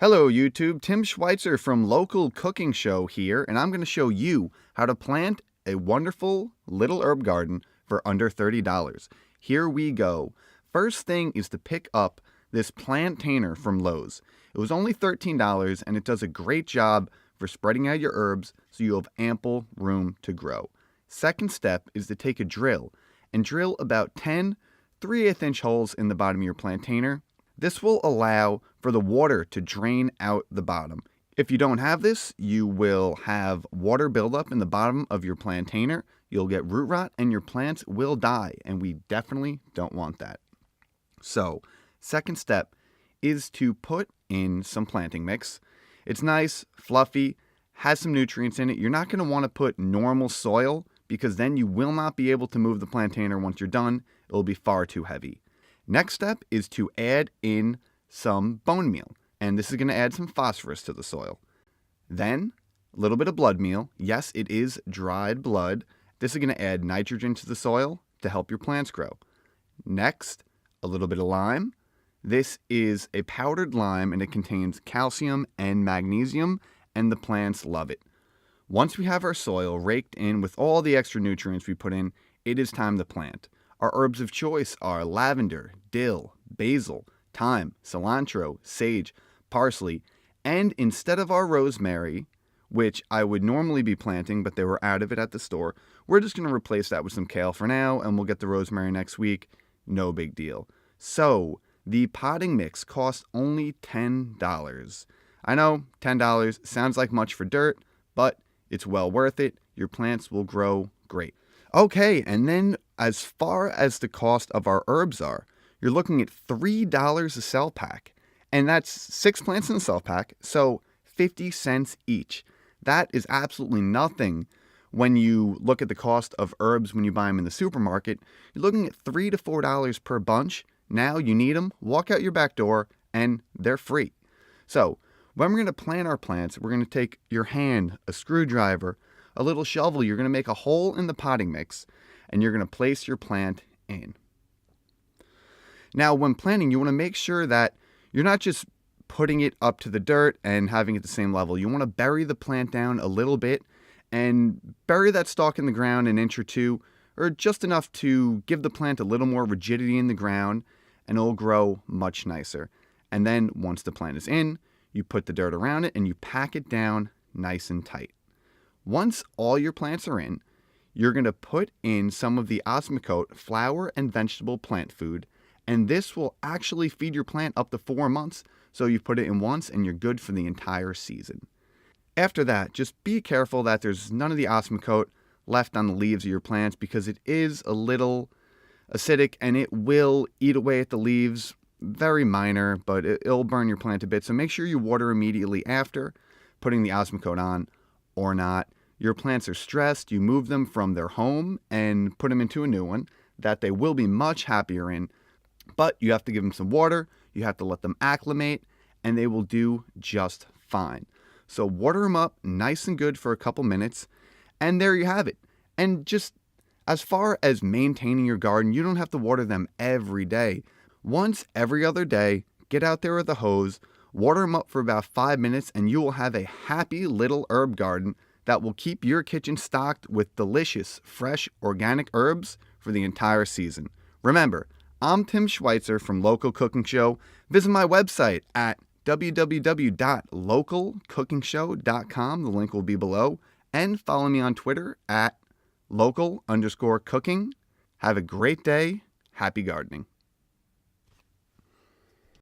Hello YouTube, Tim Schweitzer from Local Cooking Show here, and I'm going to show you how to plant a wonderful little herb garden for under $30. Here we go. First thing is to pick up this plantainer from Lowe's. It was only $13 and it does a great job for spreading out your herbs so you have ample room to grow. Second step is to take a drill and drill about 10 3/8 inch holes in the bottom of your plantainer. This will allow for the water to drain out the bottom. If you don't have this, you will have water buildup in the bottom of your plantainer. You'll get root rot and your plants will die, and we definitely don't want that. So, second step is to put in some planting mix. It's nice, fluffy, has some nutrients in it. You're not going to want to put normal soil because then you will not be able to move the plantainer once you're done. It will be far too heavy. Next step is to add in some bone meal, and this is going to add some phosphorus to the soil. Then, a little bit of blood meal. Yes, it is dried blood. This is going to add nitrogen to the soil to help your plants grow. Next, a little bit of lime. This is a powdered lime, and it contains calcium and magnesium, and the plants love it. Once we have our soil raked in with all the extra nutrients we put in, it is time to plant. Our herbs of choice are lavender, dill, basil, thyme, cilantro, sage, parsley, and instead of our rosemary, which I would normally be planting, but they were out of it at the store, we're just going to replace that with some kale for now, and we'll get the rosemary next week. No big deal. So, the potting mix costs only $10. I know, $10 sounds like much for dirt, but it's well worth it. Your plants will grow great. Okay, and then as far as the cost of our herbs are, you're looking at $3 a cell pack. And that's 6 plants in a cell pack, so 50 cents each. That is absolutely nothing when you look at the cost of herbs when you buy them in the supermarket. You're looking at $3 to $4 per bunch. Now you need them, walk out your back door, and they're free. So, when we're going to plant our plants, we're going to take your hand, a screwdriver, a little shovel. You're going to make a hole in the potting mix, and you're going to place your plant in. Now, when planting, you want to make sure that you're not just putting it up to the dirt and having it the same level. You want to bury the plant down a little bit and bury that stalk in the ground an inch or two, or just enough to give the plant a little more rigidity in the ground, and it'll grow much nicer. And then once the plant is in, you put the dirt around it and you pack it down nice and tight. Once all your plants are in, you're going to put in some of the Osmocote flower and vegetable plant food, and this will actually feed your plant up to 4 months, so you put it in once and you're good for the entire season. After that, just be careful that there's none of the Osmocote left on the leaves of your plants because it is a little acidic and it will eat away at the leaves. Very minor, but it'll burn your plant a bit, so make sure you water immediately after putting the Osmocote on or not. Your plants are stressed, you move them from their home and put them into a new one that they will be much happier in, but you have to give them some water, you have to let them acclimate, and they will do just fine. So water them up nice and good for a couple minutes, and there you have it. And just as far as maintaining your garden, you don't have to water them every day. Once every other day, get out there with a hose, water them up for about 5 minutes, and you will have a happy little herb garden that will keep your kitchen stocked with delicious, fresh, organic herbs for the entire season. Remember, I'm Tim Schweitzer from Local Cooking Show. Visit my website at www.localcookingshow.com. The link will be below. And follow me on Twitter at local_cooking. Have a great day. Happy gardening.